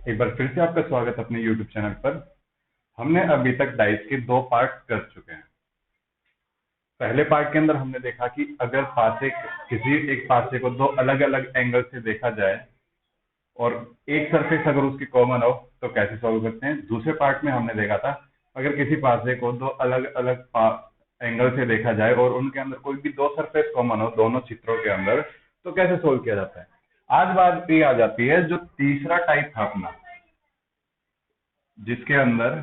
एक बार फिर से आपका स्वागत अपने YouTube चैनल पर। हमने अभी तक डाइस के दो पार्ट कर चुके हैं। पहले पार्ट के अंदर हमने देखा कि अगर किसी एक पासे को दो अलग अलग एंगल से देखा जाए और एक सरफेस अगर उसकी कॉमन हो तो कैसे सॉल्व करते हैं। दूसरे पार्ट में हमने देखा था अगर किसी पासे को दो अलग अलग एंगल से देखा जाए और उनके अंदर कोई भी दो सरफेस कॉमन हो दोनों चित्रों के अंदर, तो कैसे सोल्व किया जाता है। आज बात ये आ जाती है जो तीसरा टाइप था अपना, जिसके अंदर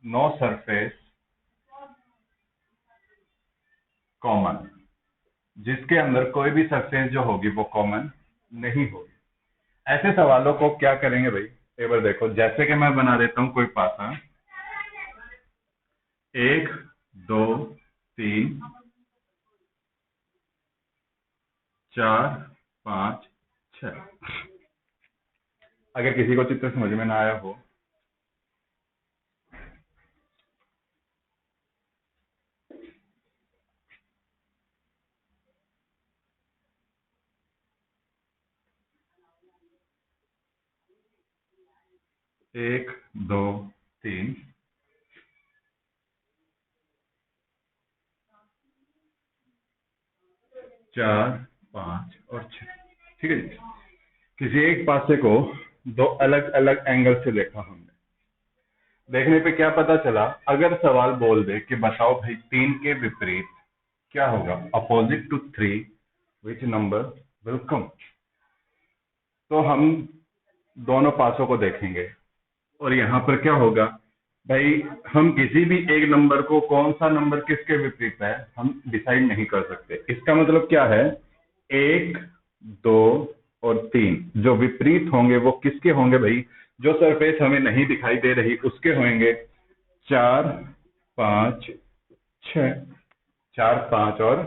नो सरफेस कॉमन, जिसके अंदर कोई भी सरफेस जो होगी वो कॉमन नहीं होगी। ऐसे सवालों को क्या करेंगे भाई, एक बार देखो। जैसे कि मैं बना देता हूं कोई पासा 1 2 3 4 5 6। अगर किसी को चित्र समझ में ना आया हो 1 2 3 4 5 और 6, ठीक है जी। किसी एक पासे को दो अलग अलग एंगल से देखा हमने। देखने पे क्या पता चला, अगर सवाल बोल दे कि बताओ भाई 3 के विपरीत क्या होगा, opposite to 3 which number will come, तो हम दोनों पासों को देखेंगे और यहाँ पर क्या होगा भाई, हम किसी भी एक नंबर को कौन सा नंबर किसके विपरीत है हम डिसाइड नहीं कर सकते। इसका मतलब क्या है, 1 2 और 3 जो विपरीत होंगे वो किसके होंगे भाई, जो सरफेस हमें नहीं दिखाई दे रही उसके होंगे। 4 5 6, 4 5 और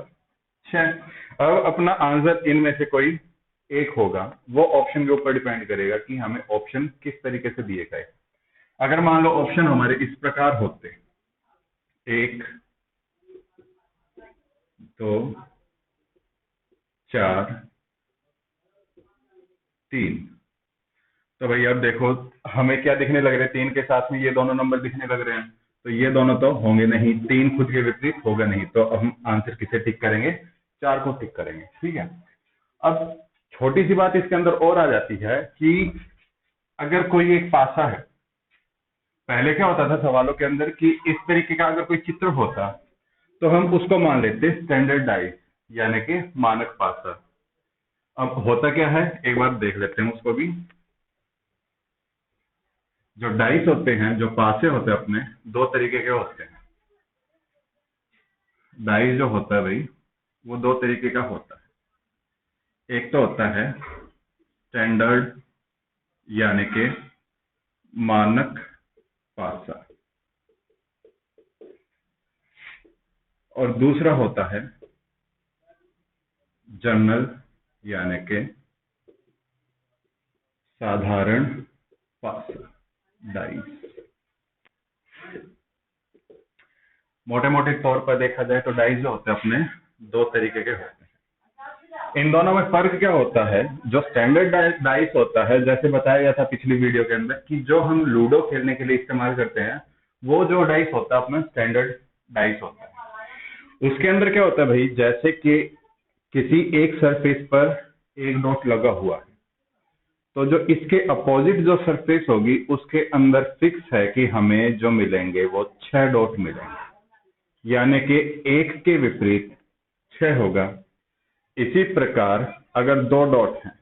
6। अब अपना आंसर इनमें से कोई एक होगा, वो ऑप्शन के ऊपर डिपेंड करेगा कि हमें ऑप्शन किस तरीके से दिए गए। अगर मान लो ऑप्शन हमारे इस प्रकार होते 1 2 4 3, तो भाई अब देखो हमें क्या दिखने लग रहे हैं, 3 के साथ में ये दोनों नंबर दिखने लग रहे हैं, तो ये दोनों तो होंगे नहीं, 3 खुद के विपरीत होगा नहीं, तो अब हम आंसर किसे टिक करेंगे, 4 को टिक करेंगे। ठीक है। अब छोटी सी बात इसके अंदर और आ जाती है कि अगर कोई एक पासा है, पहले क्या होता था सवालों के अंदर कि इस तरीके का अगर कोई चित्र होता तो हम उसको मान लेते स्टैंडर्ड डाइस, यानी कि मानक पासा। अब होता क्या है एक बार देख लेते हैं उसको भी। जो डाइस होते हैं, जो पासे होते हैं अपने, दो तरीके के होते हैं। डाइस जो होता है भाई वो दो तरीके का होता है। एक तो होता है स्टैंडर्ड यानी कि मानक पासा, और दूसरा होता है जनरल यानी कि साधारण पासा डाइस। मोटे मोटे तौर पर देखा जाए तो डाइस जो होते हैं अपने दो तरीके के होते हैं। इन दोनों में फर्क क्या होता है, जो स्टैंडर्ड डाइस होता है, जैसे बताया गया था पिछली वीडियो के अंदर कि जो हम लूडो खेलने के लिए इस्तेमाल करते हैं, वो जो डाइस होता है अपना स्टैंडर्ड डाइस होता है। उसके अंदर क्या होता है भाई, जैसे कि किसी एक सरफेस पर एक डॉट लगा हुआ है, तो जो इसके अपोजिट जो सरफेस होगी उसके अंदर फिक्स है कि हमें जो मिलेंगे वो 6 डॉट मिलेंगे, यानी कि 1 के विपरीत 6 होगा। इसी प्रकार अगर 2 डॉट हैं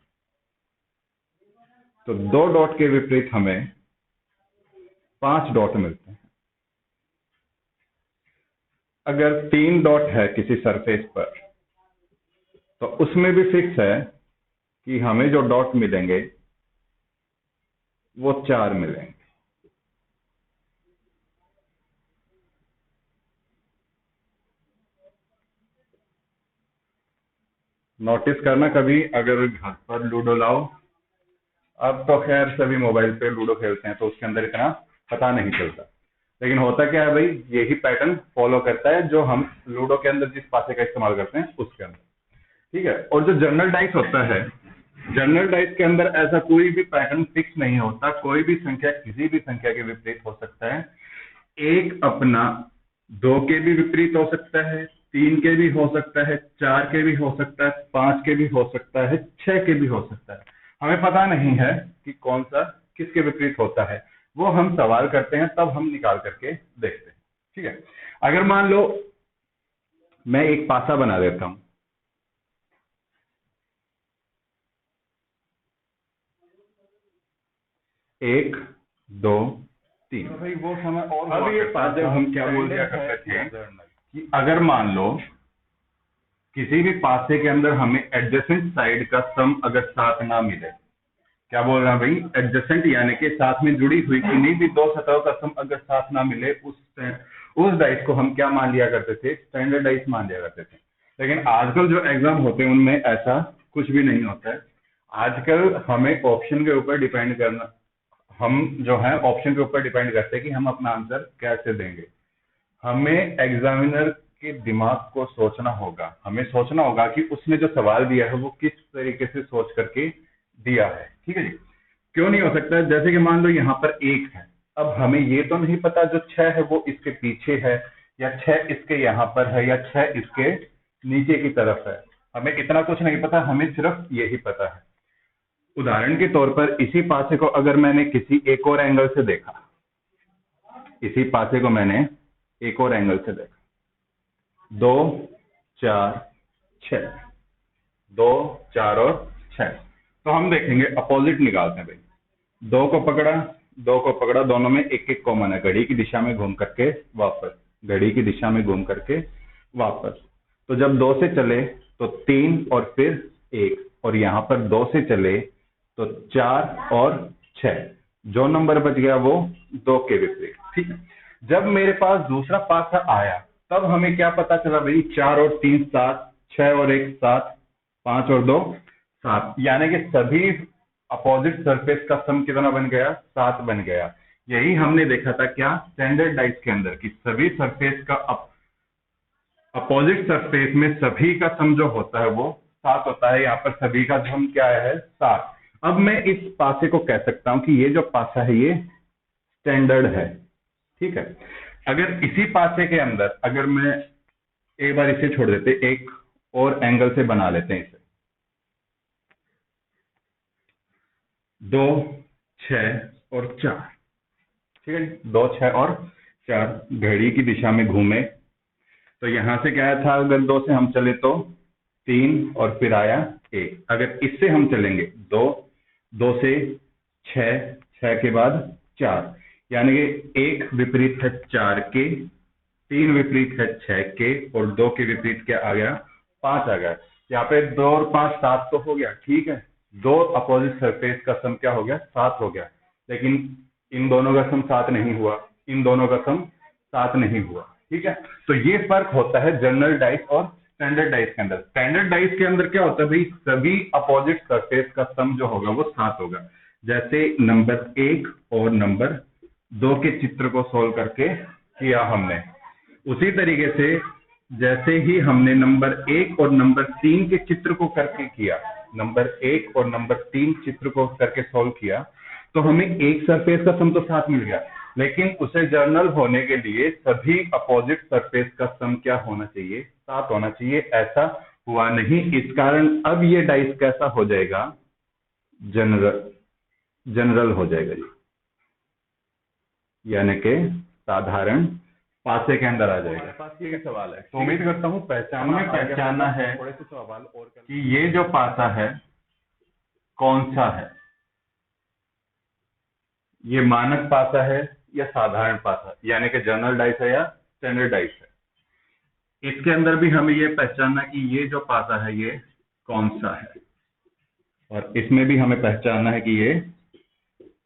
तो 2 डॉट के विपरीत हमें 5 डॉट मिलते हैं। अगर 3 डॉट है किसी सरफेस पर तो उसमें भी फिक्स है कि हमें जो डॉट मिलेंगे वो 4 मिलेंगे। नोटिस करना कभी, अगर घर पर लूडो लाओ, अब तो खैर सभी मोबाइल पे लूडो खेलते हैं तो उसके अंदर इतना पता नहीं चलता, लेकिन होता क्या है भाई, यही पैटर्न फॉलो करता है जो हम लूडो के अंदर जिस पासे का इस्तेमाल करते हैं उसके अंदर। ठीक है। और जो जनरल डाइस होता है जनरल डाइस के अंदर ऐसा कोई भी पैटर्न फिक्स नहीं होता, कोई भी संख्या किसी भी संख्या के विपरीत हो सकता है। एक अपना 2 के भी विपरीत हो सकता है, 3 के भी हो सकता है, 4 के भी हो सकता है, 5 के भी हो सकता है, 6 के भी हो सकता है। हमें पता नहीं है कि कौन सा किसके विपरीत होता है, वो हम सवाल करते हैं तब हम निकाल करके देखते हैं। ठीक है, अगर मान लो मैं एक पासा बना देता हूं, एक, दो, तीन, तो भाई वो समय और अब ये पासे हम क्या बोल दिया करते थे कि अगर मान लो किसी भी पासे के अंदर हमें एडजेसेंट साइड का सम अगर साथ ना मिले, क्या बोल रहा भाई, एडजेसेंट यानी कि साथ में जुड़ी हुई किन्हीं भी दो सतहों का सम अगर साथ ना मिले, उस डाइस को हम क्या मान लिया करते थे, स्टैंडर्ड डाइस मान लिया करते थे। लेकिन आजकल जो एग्जाम होते हैं उनमें ऐसा कुछ भी नहीं होता है। आजकल हमें ऑप्शन के ऊपर डिपेंड करना, हम जो है ऑप्शन के ऊपर डिपेंड करते हैं कि हम अपना आंसर कैसे देंगे। हमें एग्जामिनर के दिमाग को सोचना होगा, हमें सोचना होगा कि उसने जो सवाल दिया है वो किस तरीके से सोच करके दिया है। ठीक है जी, क्यों नहीं हो सकता है, जैसे कि मान लो यहाँ पर 1 है, अब हमें ये तो नहीं पता जो 6 है वो इसके पीछे है, या 6 इसके यहाँ पर है, या 6 इसके नीचे की तरफ है। हमें इतना कुछ नहीं पता, हमें सिर्फ यही पता है। उदाहरण के तौर पर इसी पासे को अगर मैंने किसी एक और एंगल से देखा, इसी पासे को मैंने एक और एंगल से देखा, 2, 4, 6, 2, 4 और 6, तो हम देखेंगे अपोजिट निकालते हैं भाई। 2 को पकड़ा, 2 को पकड़ा, दोनों में एक एक कॉमन है, घड़ी की दिशा में घूम करके वापस, घड़ी की दिशा में घूम करके वापस। तो जब 2 से चले तो 3 और फिर 1, और यहां पर 2 से चले तो 4 और 6, जो नंबर बच गया वो 2 के विपरीत। ठीक है, जब मेरे पास दूसरा पासा आया तब हमें क्या पता चला भाई, 4 और 3 7, 6 और 1 7, 5 और 2 7, यानी कि सभी अपोजिट सरफेस का सम कितना बन गया, 7 बन गया। यही हमने देखा था क्या, स्टैंडर्ड डाइस के अंदर, कि सभी सरफेस का अपोजिट सरफेस में सभी का सम जो होता है वो 7 होता है। यहाँ पर सभी का सम क्या है, 7। अब मैं इस पासे को कह सकता हूं कि ये जो पासा है ये स्टैंडर्ड है। ठीक है, अगर इसी पासे के अंदर अगर मैं एक बार इसे छोड़ देते, एक और एंगल से बना लेते हैं इसे, 2, 6 और 4, ठीक है, 2, 6 और 4 घड़ी की दिशा में घूमे, तो यहां से क्या था, अगर 2 से हम चले तो 3 और फिर आया 1। अगर इससे हम चलेंगे 2, 2 से 6, 6 के बाद 4, यानी कि 1 विपरीत है 4 के, 3 विपरीत है 6 के, और 2 के विपरीत क्या आ गया, 5 आ गया। यहाँ पे 2 और 5 7 तो हो गया, ठीक है, 2 अपोजिट सरफेस का सम क्या हो गया, 7 हो गया। लेकिन इन दोनों का सम 7 नहीं हुआ, इन दोनों का सम 7 नहीं हुआ। ठीक है, तो ये फर्क होता है जनरल डाइस और स्टैंडर्ड डाइस के अंदर। स्टैंडर्ड डाइस के अंदर क्या होता है भाई, सभी अपोजिट सरफेस का सम जो होगा वो 7 होगा। जैसे नंबर 1 और नंबर 2 के चित्र को सोल्व करके किया हमने, उसी तरीके से जैसे ही हमने नंबर 1 और नंबर 3 के चित्र को करके किया, नंबर 1 और नंबर 3 चित्र को करके सोल्व किया, तो हमें एक सरफेस का सम तो 7 मिल गया, लेकिन उसे जर्नल होने के लिए सभी अपोजिट सरफेस का सम क्या होना चाहिए, 7 होना चाहिए। ऐसा हुआ नहीं, इस कारण अब ये डाइस कैसा हो जाएगा, जनरल हो जाएगा जी, यानी कि साधारण पासे के अंदर आ जाएगा। पास ये सवाल है, तो उम्मीद करता हूँ पहचानना है थोड़े से सवाल और कि ये जो पासा है कौन सा है, ये मानक पासा है या साधारण पासा, यानी कि जनरल डाइस है या स्टैंडर्ड डाइस है। इसके अंदर भी हमें ये पहचानना कि ये जो पासा है ये कौन सा है, और इसमें भी हमें पहचानना है कि ये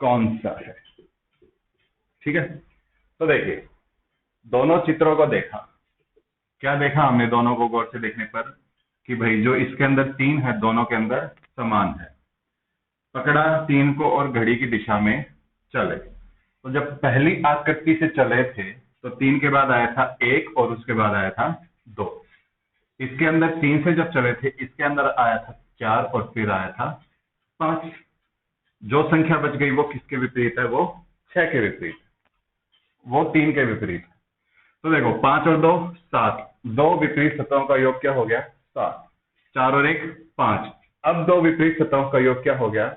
कौन सा है। ठीक है, तो देखिए दोनों चित्रों को देखा, क्या देखा हमने दोनों को गौर से देखने पर, कि भाई जो इसके अंदर 3 है दोनों के अंदर समान है। पकड़ा 3 को और घड़ी की दिशा में चले, तो जब पहली आकृति से चले थे तो 3 के बाद आया था 1 और उसके बाद आया था 2। इसके अंदर 3 से जब चले थे इसके अंदर आया था 4 और फिर आया था 5। जो संख्या बच गई वो किसके विपरीत है? वो 6 के विपरीत, वो 3 के विपरीत। तो देखो 5 और 2 7, 2 विपरीत सतहों का योग क्या हो गया? 7। 4 और 1 5। अब 2 विपरीत सतहों का योग क्या हो गया?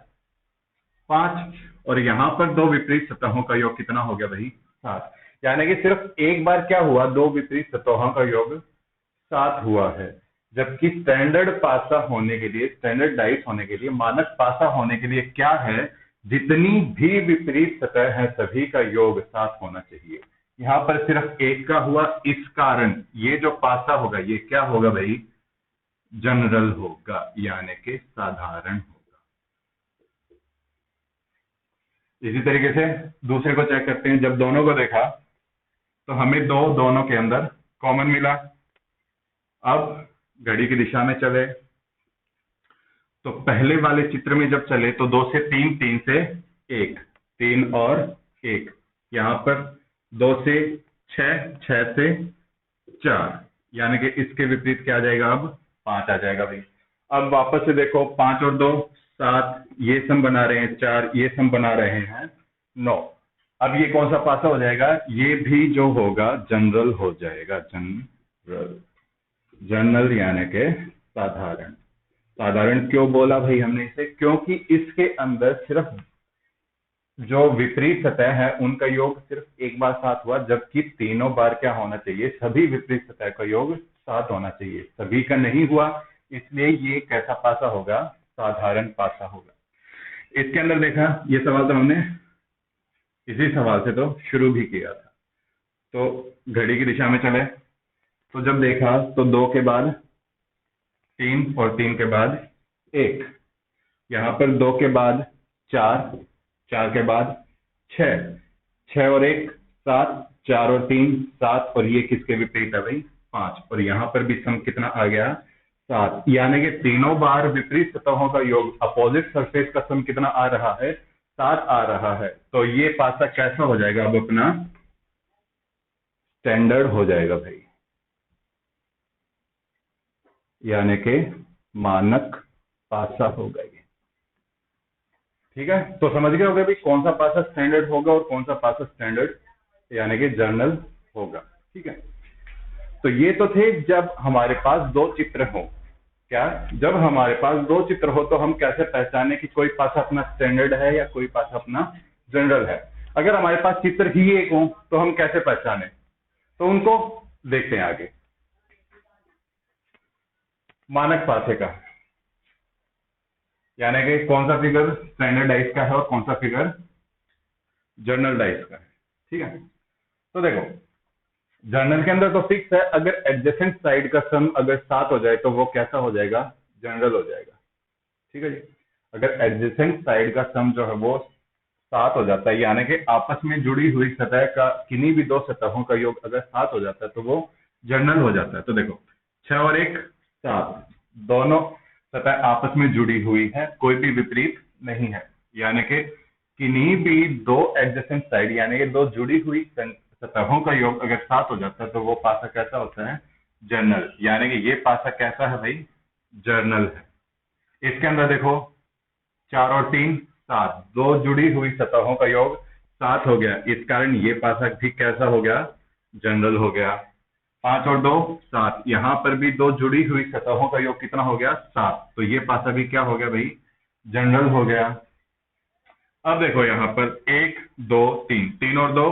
5। और यहां पर 2 विपरीत सतहों का योग कितना हो गया भाई? 7। यानी कि सिर्फ एक बार क्या हुआ? 2 विपरीत सतहों का योग 7 हुआ है। जबकि स्टैंडर्ड पासा होने के लिए, स्टैंडर्ड डाइस होने के लिए, मानक पासा होने के लिए क्या है? जितनी भी विपरीत सतह है सभी का योग 7 होना चाहिए। यहां पर सिर्फ एक का हुआ, इस कारण ये जो पासा होगा ये क्या होगा भाई? जनरल होगा, यानी कि साधारण होगा। इसी तरीके से दूसरे को चेक करते हैं। जब दोनों को देखा तो हमें दोनों के अंदर कॉमन मिला। अब घड़ी की दिशा में चले तो पहले वाले चित्र में जब चले तो 2 से 3, 3 से 1, 3 और 1। यहां पर 2 से 6, 6 से 4, यानी कि इसके विपरीत क्या आ जाएगा? अब 5 आ जाएगा भाई। अब वापस से देखो 5 और 2 7, ये सम बना रहे हैं 4, ये सम बना रहे हैं 9। अब ये कौन सा पासा हो जाएगा? ये भी जो होगा जनरल हो जाएगा। जनरल यानी कि साधारण। साधारण क्यों बोला भाई हमने इसे? क्योंकि इसके अंदर सिर्फ जो विपरीत सतह है उनका योग सिर्फ एक बार 7 हुआ, जबकि तीनों बार क्या होना चाहिए? सभी विपरीत सतह का योग 7 होना चाहिए। सभी का नहीं हुआ, इसलिए ये कैसा पासा होगा? साधारण पासा होगा। इसके अंदर देखा, ये सवाल तो हमने इसी सवाल से तो शुरू भी किया था। तो घड़ी की दिशा में चले तो जब देखा तो 2 के बाद 3 और 3 के बाद 1, यहां पर 2 के बाद 4, 4 के बाद 6, 6 और 1 7, 4 और 3 7, और ये किसके विपरीत है भाई? 5। और यहां पर भी सम कितना आ गया? 7। यानी कि तीनों बार विपरीत सतहों का योग, अपोजिट सरफेस का सम कितना आ रहा है? 7 आ रहा है। तो ये पासा कैसा हो जाएगा? अब अपना स्टैंडर्ड हो जाएगा भाई, यानी कि मानक पासा होगा ये। ठीक है, तो समझ गए होगा भी कौन सा पासा स्टैंडर्ड होगा और कौन सा पासा स्टैंडर्ड यानी कि जर्नल होगा। ठीक है, तो ये तो थे जब हमारे पास 2 चित्र हो। क्या? जब हमारे पास 2 चित्र हो तो हम कैसे पहचाने कि कोई पासा अपना स्टैंडर्ड है या कोई पासा अपना जनरल है। अगर हमारे पास चित्र ही एक हो तो हम कैसे पहचाने? तो उनको देखते हैं आगे। मानक पासे का यानी कि कौन सा फिगर स्टैंडर्ड डाइस का है और कौन सा फिगर जर्नल डाइस का है। ठीक है, तो देखो जर्नल के अंदर तो फिक्स है, अगर एडजेसेंट साइड का सम अगर 7 हो जाए तो वो कैसा हो जाएगा? जनरल हो जाएगा। ठीक है जी, अगर एडजेसेंट साइड का सम जो है वो 7 हो जाता है, यानी कि आपस में जुड़ी हुई सतह का किन्हीं भी 2 सतहों का योग अगर 7 हो जाता है तो वो जर्नल हो जाता है। तो देखो 6 और 1 7, दोनों सतह आपस में जुड़ी हुई है, कोई भी विपरीत नहीं है, यानी कि किन्हीं भी 2 एडजेसेंट साइड यानी कि 2 जुड़ी हुई सतहों का योग अगर 7 हो जाता है तो वो पासा कैसा होता है? जर्नल। यानी कि ये पासा कैसा है भाई? जर्नल है। इसके अंदर देखो 4 और 3 7, 2 जुड़ी हुई सतहों का योग 7 हो गया, इस कारण ये पासा भी कैसा हो गया? जनरल हो गया। 5 और 2 7, यहां पर भी 2 जुड़ी हुई सतहों का योग कितना हो गया? 7, तो ये पासा भी क्या हो गया भाई? जनरल हो गया। अब देखो यहां पर 1 2 3, 3 और 2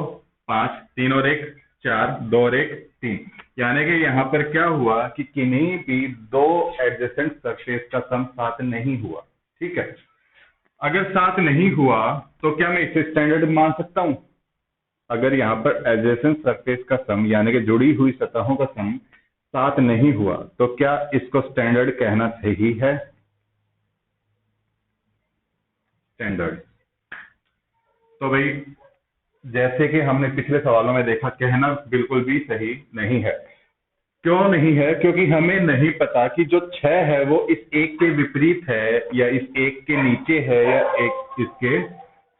5, 3 और 1 4, 2 और 1 3, यानी कि यहां पर क्या हुआ कि किन्हीं भी 2 एडजेसेंट सरफेस का सम 7 नहीं हुआ। ठीक है, अगर 7 नहीं हुआ तो क्या मैं इसे स्टैंडर्ड मान सकता हूं? अगर यहां पर एडजेसेंट सरफेस का सम यानी कि जुड़ी हुई सतहों का सम 7 नहीं हुआ तो क्या इसको स्टैंडर्ड कहना सही है? स्टैंडर्ड। तो भाई जैसे कि हमने पिछले सवालों में देखा, कहना बिल्कुल भी सही नहीं है। क्यों नहीं है? क्योंकि हमें नहीं पता कि जो 6 है वो इस 1 के विपरीत है या इस 1 के नीचे है या एक इसके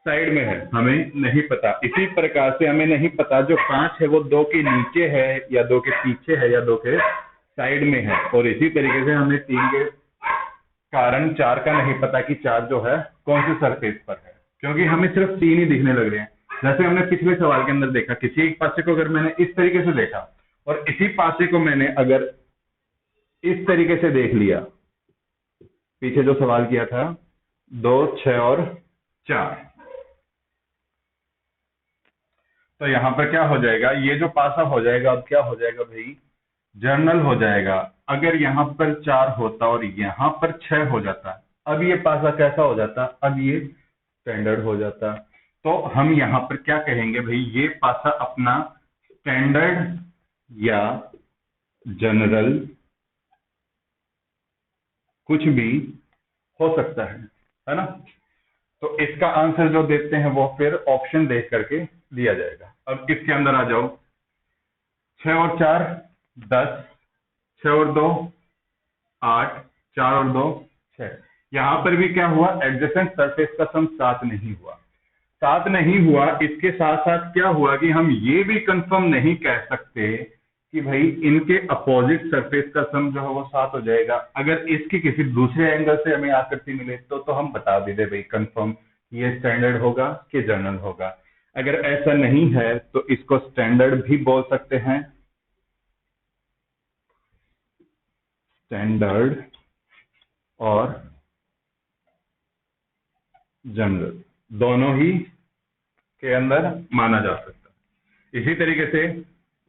साइड में है, हमें नहीं पता। इसी प्रकार से हमें नहीं पता जो 5 है वो 2 के नीचे है या 2 के पीछे है या 2 के साइड में है, और इसी तरीके से हमें 3 के कारण 4 का नहीं पता कि 4 जो है कौन सी सरफेस पर है, क्योंकि हमें सिर्फ 3 ही दिखने लग रहे हैं। जैसे हमने पिछले सवाल के अंदर देखा, किसी एक पासे को अगर मैंने इस तरीके से देखा और इसी पासे को मैंने अगर इस तरीके से देख लिया, पीछे जो सवाल किया था 2, 6 और 4, तो यहां पर क्या हो जाएगा, ये जो पासा हो जाएगा अब क्या हो जाएगा भाई, जर्नल हो जाएगा। अगर यहां पर 4 होता और यहां पर 6 हो जाता, अब ये पासा कैसा हो जाता, अब ये स्टैंडर्ड हो जाता। तो हम यहां पर क्या कहेंगे भाई, ये पासा अपना स्टैंडर्ड या जनरल कुछ भी हो सकता है ना। तो इसका आंसर जो देते हैं वो फिर ऑप्शन देख करके दिया जाएगा। अब इसके अंदर आ जाओ, 6 और 4 10, 6 और 2 8, 4 और 2 6। यहां पर भी क्या हुआ, एडजेसेंट सरफेस का सम 7 नहीं हुआ। 7 नहीं हुआ, इसके साथ साथ क्या हुआ कि हम ये भी कंफर्म नहीं कह सकते कि भाई इनके अपोजिट सरफेस का सम जो है वो 7 हो जाएगा। अगर इसकी किसी दूसरे एंगल से हमें आकृति मिले तो हम बता भी दे भाई कंफर्म ये स्टैंडर्ड होगा कि जनरल होगा। अगर ऐसा नहीं है तो इसको स्टैंडर्ड भी बोल सकते हैं, स्टैंडर्ड और जनरल दोनों ही के अंदर माना जा सकता है। इसी तरीके से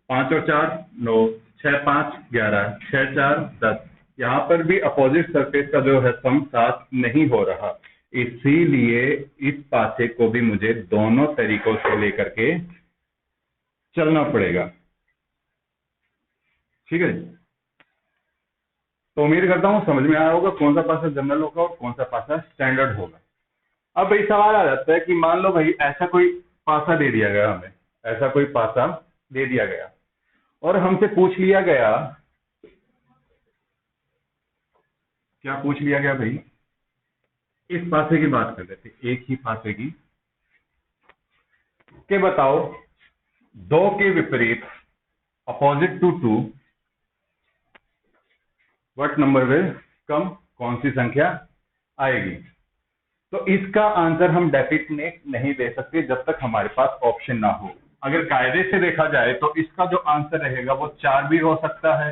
5 और 4 9, 6 5 11, 6 4 10, यहां पर भी अपोजिट सरफेस का जो है सम 7 नहीं हो रहा, इसीलिए इस पासे को भी मुझे दोनों तरीकों से लेकर के चलना पड़ेगा। ठीक है, तो उम्मीद करता हूं समझ में आया होगा कौन सा पासा जनरल होगा और कौन सा पासा स्टैंडर्ड होगा। अब भाई सवाल आ जाता है कि मान लो भाई ऐसा कोई पासा दे दिया गया, हमें ऐसा कोई पासा दे दिया गया और हमसे पूछ लिया गया, क्या पूछ लिया गया भाई, इस पासे की बात कर रहे थे, एक ही पासे की, के बताओ 2 के विपरीत opposite to 2 what number will come, कौन सी संख्या आएगी। तो इसका आंसर हम डेफिनेट नहीं दे सकते जब तक हमारे पास ऑप्शन ना हो। अगर कायदे से देखा जाए तो इसका जो आंसर रहेगा वो 4 भी हो सकता है,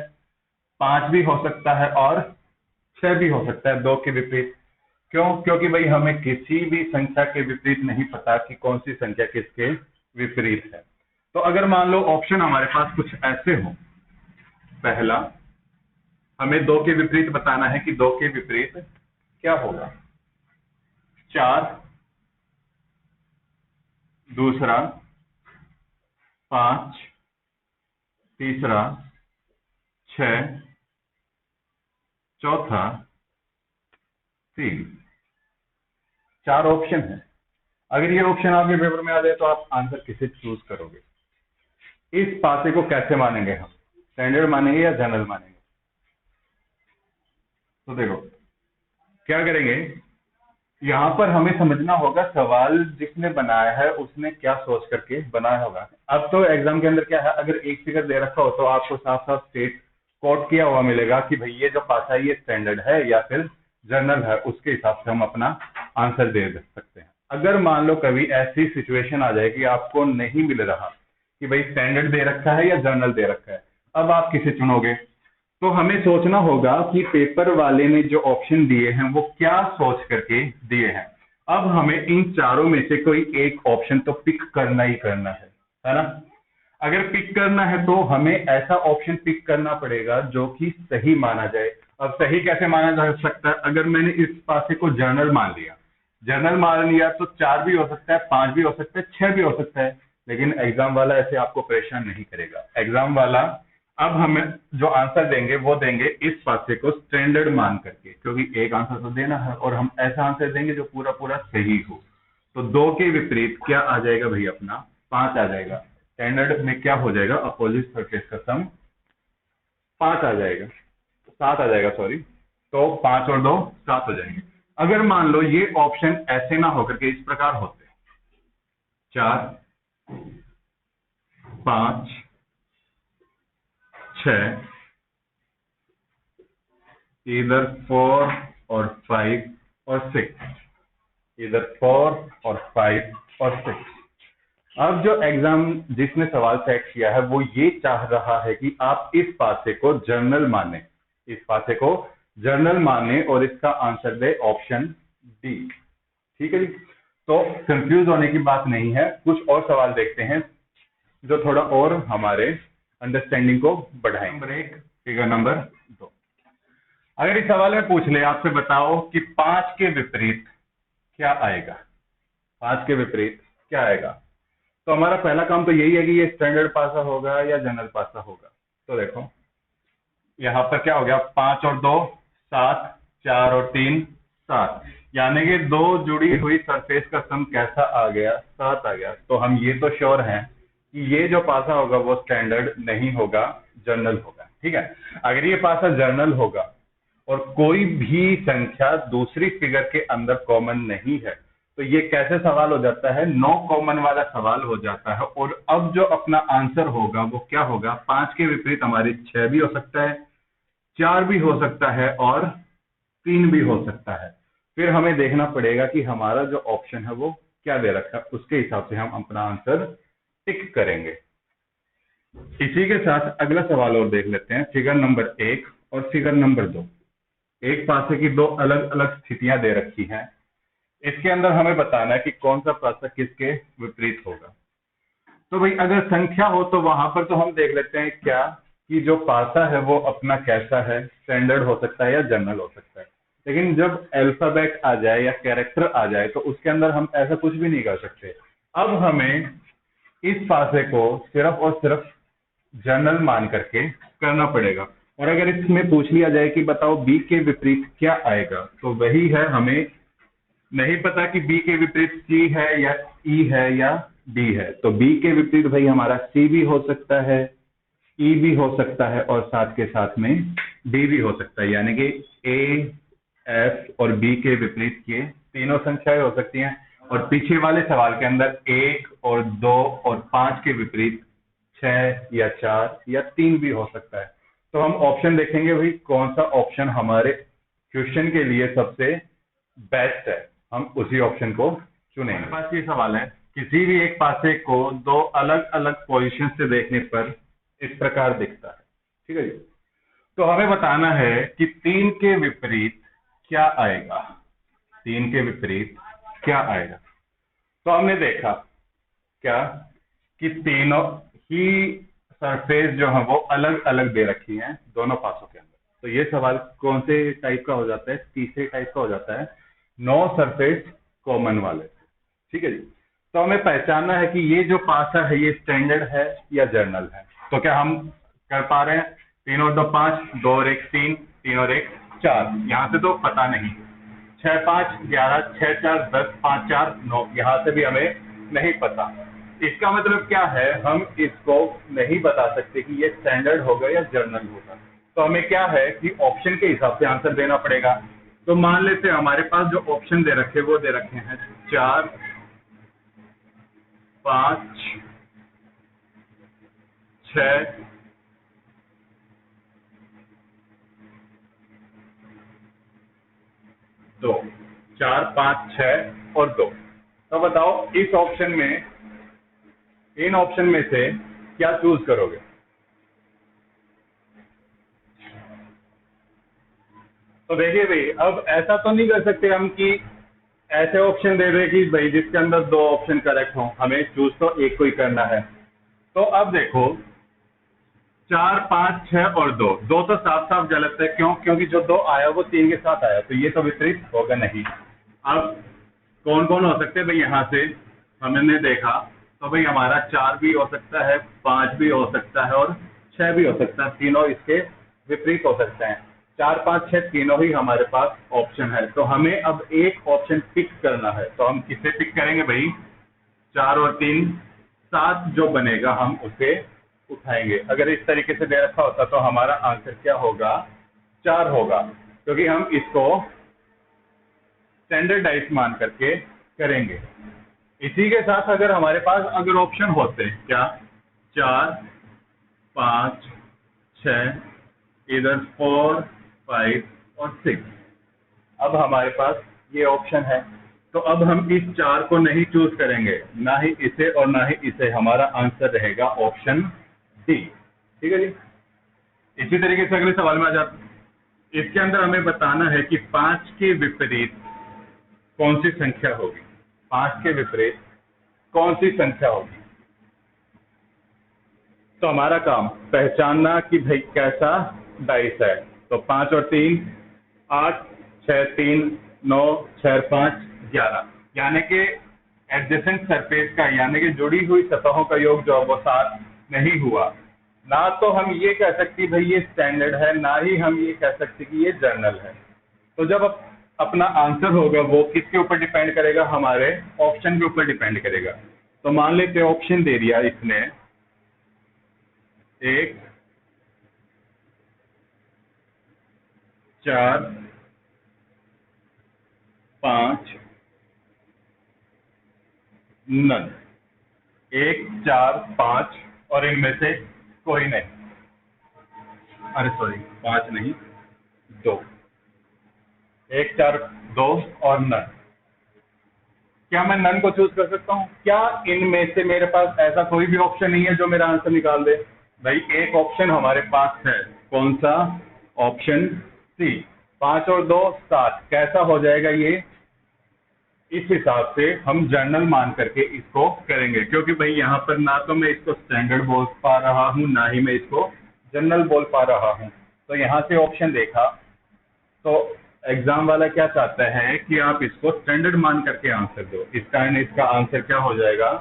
5 भी हो सकता है और 6 भी हो सकता है 2 के विपरीत। क्यों, क्योंकि भाई हमें किसी भी संख्या के विपरीत नहीं पता कि कौन सी संख्या किसके विपरीत है। तो अगर मान लो ऑप्शन हमारे पास कुछ ऐसे हो, पहला हमें 2 के विपरीत बताना है कि 2 के विपरीत क्या होगा, 4, दूसरा 5, तीसरा 6, चौथा 3, 4 ऑप्शन है। अगर ये ऑप्शन आपके पेपर में आ जाए तो आप आंसर किसे चूज करोगे। इस पासे को कैसे मानेंगे हम, स्टैंडर्ड मानेंगे या जनरल मानेंगे। तो देखो क्या करेंगे, यहां पर हमें समझना होगा सवाल जिसने बनाया है उसने क्या सोच करके बनाया होगा। अब तो एग्जाम के अंदर क्या है, अगर एक फिगर दे रखा हो तो आपको साफ साफ स्टेट कोट किया हुआ मिलेगा कि भाई ये जो पासा है ये स्टैंडर्ड है या फिर जनरल है, उसके हिसाब से हम अपना आंसर दे सकते हैं। अगर मान लो कभी ऐसी सिचुएशन आ जाए कि आपको नहीं मिल रहा कि भाई स्टैंडर्ड दे रखा है या जनरल दे रखा है, अब आप किसे चुनोगे। तो हमें सोचना होगा कि पेपर वाले ने जो ऑप्शन दिए हैं वो क्या सोच करके दिए हैं। अब हमें इन चारों में से कोई एक ऑप्शन तो पिक करना ही करना है ना। अगर पिक करना है तो हमें ऐसा ऑप्शन पिक करना पड़ेगा जो कि सही माना जाए। अब सही कैसे माना जा सकता है, अगर मैंने इस पासे को जर्नल मान लिया, जर्नल मान लिया तो 4 भी हो सकता है, 5 भी हो सकता है, 6 भी हो सकता है, लेकिन एग्जाम वाला ऐसे आपको परेशान नहीं करेगा। एग्जाम वाला अब हमें जो आंसर देंगे वो देंगे इस पासे को स्टैंडर्ड मान करके, क्योंकि एक आंसर तो देना है और हम ऐसा आंसर देंगे जो पूरा पूरा सही हो। तो 2 के विपरीत क्या आ जाएगा भाई, अपना 5 आ जाएगा। स्टैंडर्ड में क्या हो जाएगा, अपोजिट सरफेस का सम 5 आ जाएगा, 7 आ जाएगा सॉरी। तो 5 और 2 7 हो जाएंगे। अगर मान लो ये ऑप्शन ऐसे ना होकर के इस प्रकार होते, 4 5 6, इधर 4 और 5 और 6, इधर 4 और 5 और 6। अब जो एग्जाम जिसने सवाल सेट किया है वो ये चाह रहा है कि आप इस पासे को जर्नल माने, इस पासे को जर्नल माने और इसका आंसर दे ऑप्शन डी। ठीक है जी, तो कंफ्यूज होने की बात नहीं है। कुछ और सवाल देखते हैं जो थोड़ा और हमारे अंडरस्टैंडिंग को बढ़ाएंगे। Number 1, figure number 2। अगर इस सवाल में पूछ ले आपसे, बताओ कि 5 के विपरीत क्या आएगा, 5 के विपरीत क्या आएगा, तो हमारा पहला काम तो यही है कि ये स्टैंडर्ड पासा होगा या जनरल पासा होगा। तो देखो यहां पर क्या हो गया, 5 और 2 7, 4 और 3 7, यानी कि 2 जुड़ी हुई सरफेस का सम कैसा आ गया, 7 आ गया। तो हम ये तो श्योर हैं कि ये जो पासा होगा वो स्टैंडर्ड नहीं होगा, जनरल होगा। ठीक है, अगर ये पासा जनरल होगा और कोई भी संख्या दूसरी फिगर के अंदर कॉमन नहीं है, तो ये कैसे सवाल हो जाता है, नो कॉमन वाला सवाल हो जाता है। और अब जो अपना आंसर होगा वो क्या होगा, 5 के विपरीत हमारी 6 भी हो सकता है, 4 भी हो सकता है और 3 भी हो सकता है। फिर हमें देखना पड़ेगा कि हमारा जो ऑप्शन है वो क्या दे रखा है, उसके हिसाब से हम अपना आंसर टिक करेंगे। इसी के साथ अगला सवाल और देख लेते हैं, फिगर नंबर 1 और फिगर नंबर 2। एक पासे की 2 अलग अलग स्थितियां दे रखी हैं, इसके अंदर हमें बताना है कि कौन सा पासा किसके विपरीत होगा। तो भाई अगर संख्या हो तो वहां पर तो हम देख लेते हैं क्या कि जो पासा है वो अपना कैसा है, स्टैंडर्ड हो सकता है या जनरल हो सकता है। लेकिन जब अल्फाबेट आ जाए या कैरेक्टर आ जाए तो उसके अंदर हम ऐसा कुछ भी नहीं कर सकते। अब हमें इस पासे को सिर्फ और सिर्फ जनरल मान करके करना पड़ेगा। और अगर इसमें पूछ लिया जाए कि बताओ बी के विपरीत क्या आएगा, तो वही है, हमें नहीं पता कि बी के विपरीत सी है या ई है या डी है। तो बी के विपरीत भाई हमारा सी भी हो सकता है, ई भी हो सकता है और साथ के साथ में डी भी हो सकता है। यानी कि ए, एफ और बी के विपरीत ये तीनों संख्याएं हो सकती हैं। और पीछे वाले सवाल के अंदर 1 और 2 और 5 के विपरीत 6 या 4 या 3 भी हो सकता है। तो हम ऑप्शन देखेंगे भाई कौन सा ऑप्शन हमारे क्वेश्चन के लिए सबसे बेस्ट है, हम उसी ऑप्शन को चुनेंगे। हमारे पास ये सवाल है, किसी भी एक पासे को 2 अलग अलग पोजीशन से देखने पर इस प्रकार दिखता है। ठीक है जी, तो हमें बताना है कि 3 के विपरीत क्या आएगा, 3 के विपरीत क्या आएगा। तो हमने देखा क्या कि तीनों ही सरफेस जो है वो अलग अलग दे रखी हैं दोनों पासों के अंदर। तो ये सवाल कौन से टाइप का हो जाता है, तीसरे टाइप का हो जाता है, नो सरफेस कॉमन वाले। ठीक है जी, तो हमें पहचानना है कि ये जो पासा है ये स्टैंडर्ड है या जर्नल है। तो क्या हम कर पा रहे हैं, 3 और 2 5, 2 और 1 3, 3 और 1 4, यहां से तो पता नहीं, 6 5 11, 6 4 10, 5 4 9, यहां से भी हमें नहीं पता। इसका मतलब क्या है, हम इसको नहीं बता सकते कि ये स्टैंडर्ड होगा या जर्नल होगा। तो हमें क्या है कि ऑप्शन के हिसाब से आंसर देना पड़ेगा। तो मान लेते हैं हमारे पास जो ऑप्शन दे रखे वो दे रखे हैं 4 5 6 2, 4 5 6 और 2। तो बताओ इस ऑप्शन में, इन ऑप्शन में से क्या चूज करोगे। तो देखिए भाई, अब ऐसा तो नहीं कर सकते हम कि ऐसे ऑप्शन दे दे कि भाई जिसके अंदर 2 ऑप्शन करेक्ट हो, हमें चूज तो एक को ही करना है। तो अब देखो 4 5 6 और 2, 2 तो साफ साफ गलत है। क्यों, क्योंकि जो 2 आया वो 3 के साथ आया, तो ये तो विपरीत होगा नहीं। अब कौन कौन हो सकते हैं भाई, यहाँ से हमने देखा तो भाई हमारा 4 भी हो सकता है, 5 भी हो सकता है और 6 भी हो सकता है, तीनों इसके विपरीत हो सकते हैं। 4 5 6 तीनों ही हमारे पास ऑप्शन है। तो हमें अब एक ऑप्शन पिक करना है, तो हम किसे पिक करेंगे भाई, 4 और 3 7 जो बनेगा हम उसे उठाएंगे। अगर इस तरीके से दे रखा होता तो हमारा आंसर क्या होगा, 4 होगा, क्योंकि हम इसको स्टैंडर्डाइज मान करके करेंगे। इसी के साथ अगर हमारे पास अगर ऑप्शन होते क्या, 4 5 6, इधर 4 5 और 6, अब हमारे पास ये ऑप्शन है, तो अब हम इस 4 को नहीं चूज करेंगे, ना ही इसे और ना ही इसे, हमारा आंसर रहेगा ऑप्शन डी। ठीक है जी। इसी तरीके से अगले सवाल में आ जाते हैं। इसके अंदर हमें बताना है कि 5 के विपरीत कौन सी संख्या होगी। 5 के विपरीत कौन सी संख्या होगी। तो हमारा काम पहचानना कि भाई कैसा डाइस है। तो 5 और 3 8, 6 3 9, 6 5 11, यानी कि एडजेसेंट सरफेस का, यानी कि जुड़ी हुई सतहों का योग जो है वो 7 नहीं हुआ। ना तो हम ये कह सकते भाई ये स्टैंडर्ड है, ना ही हम ये कह सकते कि ये जर्नल है। तो जब अपना आंसर होगा वो किसके ऊपर डिपेंड करेगा, हमारे ऑप्शन के ऊपर डिपेंड करेगा। तो मान लेते ऑप्शन दे दिया इसने 1 4 5 नन, 1 4 5 और इनमें से कोई नहीं, अरे सॉरी 5 नहीं 2, 1 4 2 और नन। क्या मैं नन को चूज कर सकता हूं? क्या इनमें से मेरे पास ऐसा कोई भी ऑप्शन नहीं है जो मेरा आंसर निकाल दे? भाई एक ऑप्शन हमारे पास है, कौन सा? Option C. 5 और 2 7, कैसा हो जाएगा ये? इस हिसाब से हम जर्नल मान करके इसको करेंगे, क्योंकि भाई यहाँ पर ना तो मैं इसको स्टैंडर्ड बोल पा रहा हूँ, ना ही मैं इसको जनरल बोल पा रहा हूँ। तो यहाँ से ऑप्शन देखा तो एग्जाम वाला क्या चाहता है कि आप इसको स्टैंडर्ड मान करके आंसर दो। इसका आंसर क्या हो जाएगा?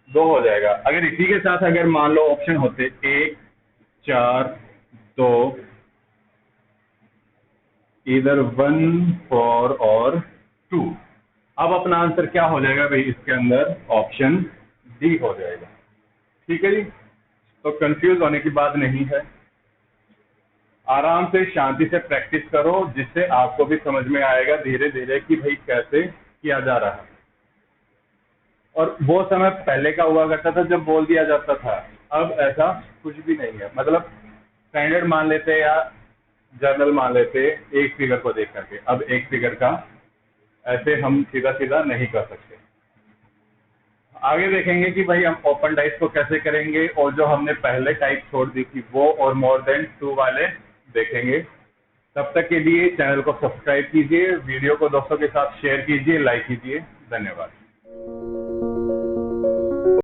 2 हो जाएगा। अगर इसी के साथ अगर मान लो ऑप्शन होते 1 4 2, इधर 1 4 और 2, अब अपना आंसर क्या हो जाएगा भाई? इसके अंदर ऑप्शन डी हो जाएगा। ठीक है जी। तो कंफ्यूज होने की बात नहीं है, आराम से शांति से प्रैक्टिस करो, जिससे आपको भी समझ में आएगा धीरे धीरे कि भाई कैसे किया जा रहा है। और वो समय पहले का हुआ करता था जब बोल दिया जाता था, अब ऐसा कुछ भी नहीं है। मतलब स्टैंडर्ड मान लेते या जर्नल मान लेते एक फिगर को देख करके, अब एक फिगर का ऐसे हम सीधा सीधा नहीं कर सकते। आगे देखेंगे कि भाई हम ओपन डाइस को कैसे करेंगे, और जो हमने पहले टाइप छोड़ दी थी वो और मोर देन 2 वाले देखेंगे। तब तक के लिए चैनल को सब्सक्राइब कीजिए, वीडियो को दोस्तों के साथ शेयर कीजिए, लाइक कीजिए। धन्यवाद।